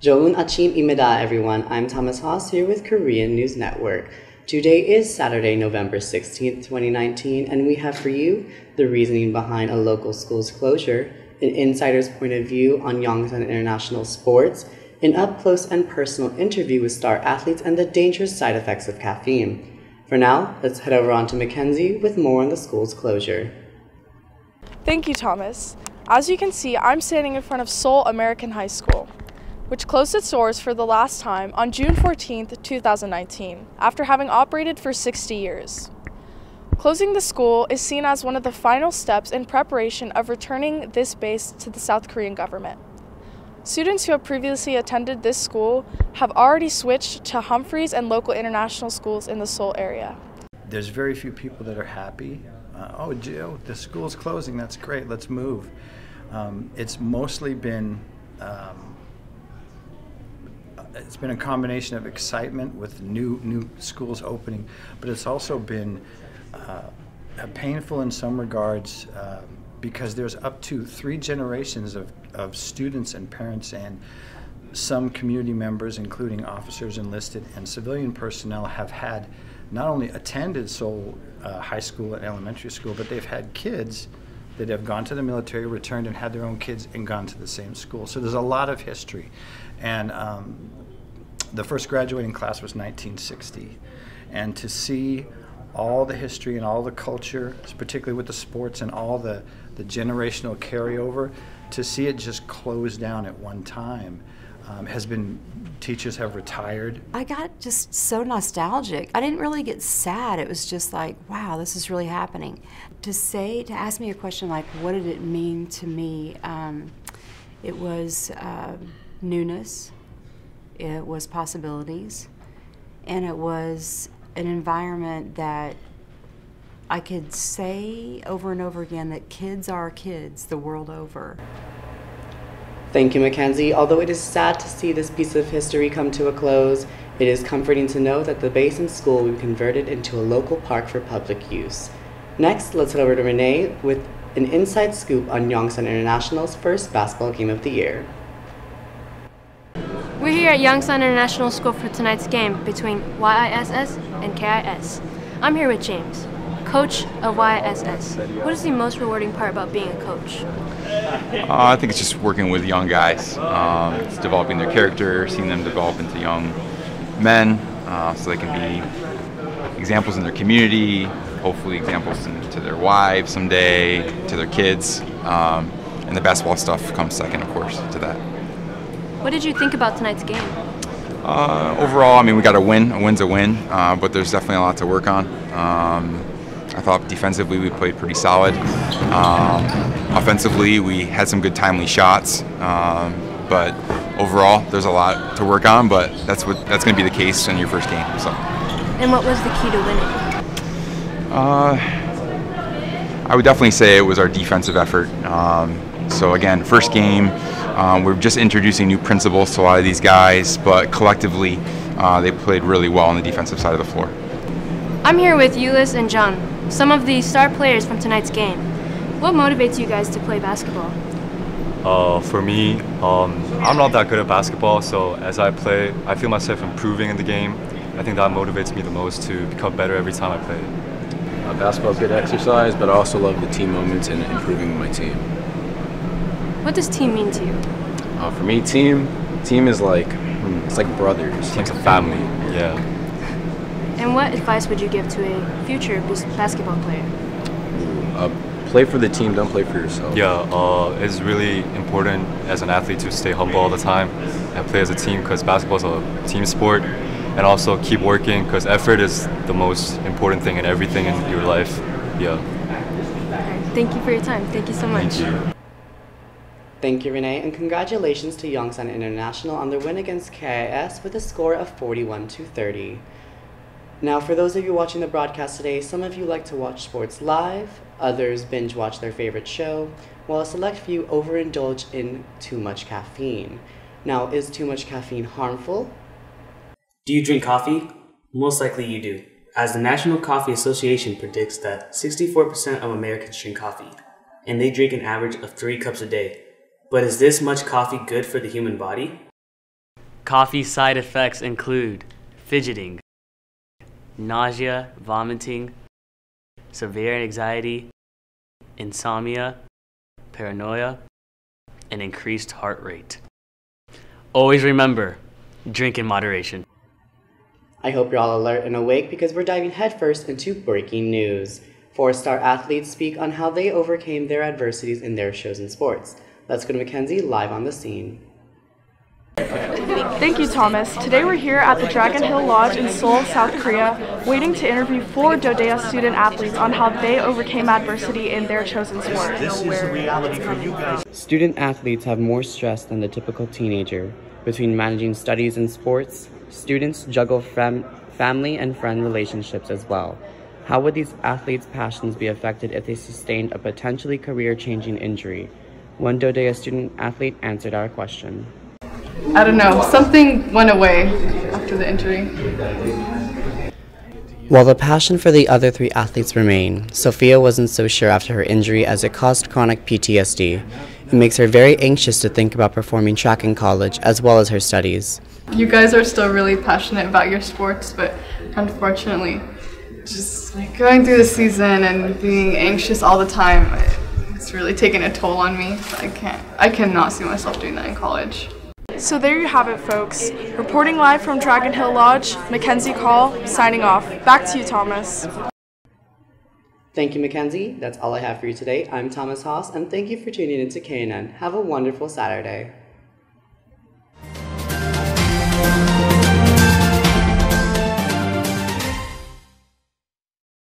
Joon Achim Imeda, everyone. I'm Thomas Haas here with Korean News Network. Today is Saturday, November 16th, 2019, and we have for you the reasoning behind a local school's closure, an insider's point of view on Yongsan International sports, an up-close and personal interview with star athletes, and the dangerous side effects of caffeine. For now, let's head over on to Mackenzie with more on the school's closure. Thank you, Thomas. As you can see, I'm standing in front of Seoul American High School, which closed its doors for the last time on June 14, 2019, after having operated for 60 years. Closing the school is seen as one of the final steps in preparation of returning this base to the South Korean government. Students who have previously attended this school have already switched to Humphreys and local international schools in the Seoul area. There's very few people that are happy. Oh, Joe, the school's closing, that's great, let's move. It's mostly been it's been a combination of excitement with new schools opening, but it's also been painful in some regards because there's up to 3 generations of students and parents and some community members, including officers enlisted and civilian personnel, have had not only attended Seoul High School and elementary school, but they've had kids that have gone to the military, returned, and had their own kids and gone to the same school. So there's a lot of history. And the first graduating class was 1960. And to see all the history and all the culture, particularly with the sports and all the generational carryover, to see it just close down at one time has been, teachers have retired. I got just so nostalgic. I didn't really get sad. It was just like, wow, this is really happening. To ask me a question like, what did it mean to me? It was newness, it was possibilities, and it was an environment that I could say over and over again that kids are kids the world over. Thank you, Mackenzie. Although it is sad to see this piece of history come to a close, it is comforting to know that the base and school will be converted into a local park for public use. Next, let's head over to Renee with an inside scoop on Yongsan International's first basketball game of the year. We're here at Yongsan International School for tonight's game between YISS and KIS. I'm here with James, coach of YISS. What is the most rewarding part about being a coach? I think it's just working with young guys. It's developing their character, seeing them develop into young men, so they can be examples in their community, hopefully examples to their wives someday, to their kids, and the basketball stuff comes second, of course, to that. What did you think about tonight's game? Overall, I mean, we got a win. A win's a win, but there's definitely a lot to work on. I thought defensively we played pretty solid. Offensively, we had some good timely shots, but overall, there's a lot to work on. But that's going to be the case in your first game. So. And what was the key to winning? I would definitely say it was our defensive effort. So again, first game, we're just introducing new principles to a lot of these guys, but collectively, they played really well on the defensive side of the floor. I'm here with Ulyss and John, some of the star players from tonight's game. What motivates you guys to play basketball? For me, I'm not that good at basketball, so as I play, I feel myself improving in the game. I think that motivates me the most to become better every time I play. Basketball is good exercise, but I also love the team moments and improving my team. What does team mean to you? For me, team is like, it's like brothers. It's like a family, yeah. And what advice would you give to a future basketball player? Play for the team, don't play for yourself. Yeah, it's really important as an athlete to stay humble all the time and play as a team, because basketball is a team sport, and also keep working, because effort is the most important thing in everything in your life. Yeah. Thank you for your time. Thank you so much. Thank you. Thank you, Renee, and congratulations to Yongsan International on their win against KIS with a score of 41-30. Now, for those of you watching the broadcast today, some of you like to watch sports live, others binge watch their favorite show, while a select few overindulge in too much caffeine. Now, is too much caffeine harmful? Do you drink coffee? Most likely you do, as the National Coffee Association predicts that 64% of Americans drink coffee, and they drink an average of 3 cups a day. But is this much coffee good for the human body? Coffee side effects include fidgeting, nausea, vomiting, severe anxiety, insomnia, paranoia, and increased heart rate. Always remember, drink in moderation. I hope you're all alert and awake because we're diving headfirst into breaking news. 4-star athletes speak on how they overcame their adversities in their chosen sports. Let's go to Mackenzie live on the scene. Thank you, Thomas. Today we're here at the Dragon Hill Lodge in Seoul, South Korea, waiting to interview 4 Dodea student athletes on how they overcame adversity in their chosen sport. This is the reality for you guys. Student athletes have more stress than the typical teenager. Between managing studies and sports, students juggle family and friend relationships as well. How would these athletes' passions be affected if they sustained a potentially career-changing injury? One Dodea student athlete answered our question. I don't know, something went away after the injury. While the passion for the other 3 athletes remained, Sophia wasn't so sure after her injury as it caused chronic PTSD. It makes her very anxious to think about performing track in college as well as her studies. You guys are still really passionate about your sports, but unfortunately, just going through the season and being anxious all the time, it's really taken a toll on me. I cannot see myself doing that in college. So there you have it, folks. Reporting live from Dragon Hill Lodge, Mackenzie Call, signing off. Back to you, Thomas. Thank you, Mackenzie. That's all I have for you today. I'm Thomas Haas, and thank you for tuning in to KNN. Have a wonderful Saturday.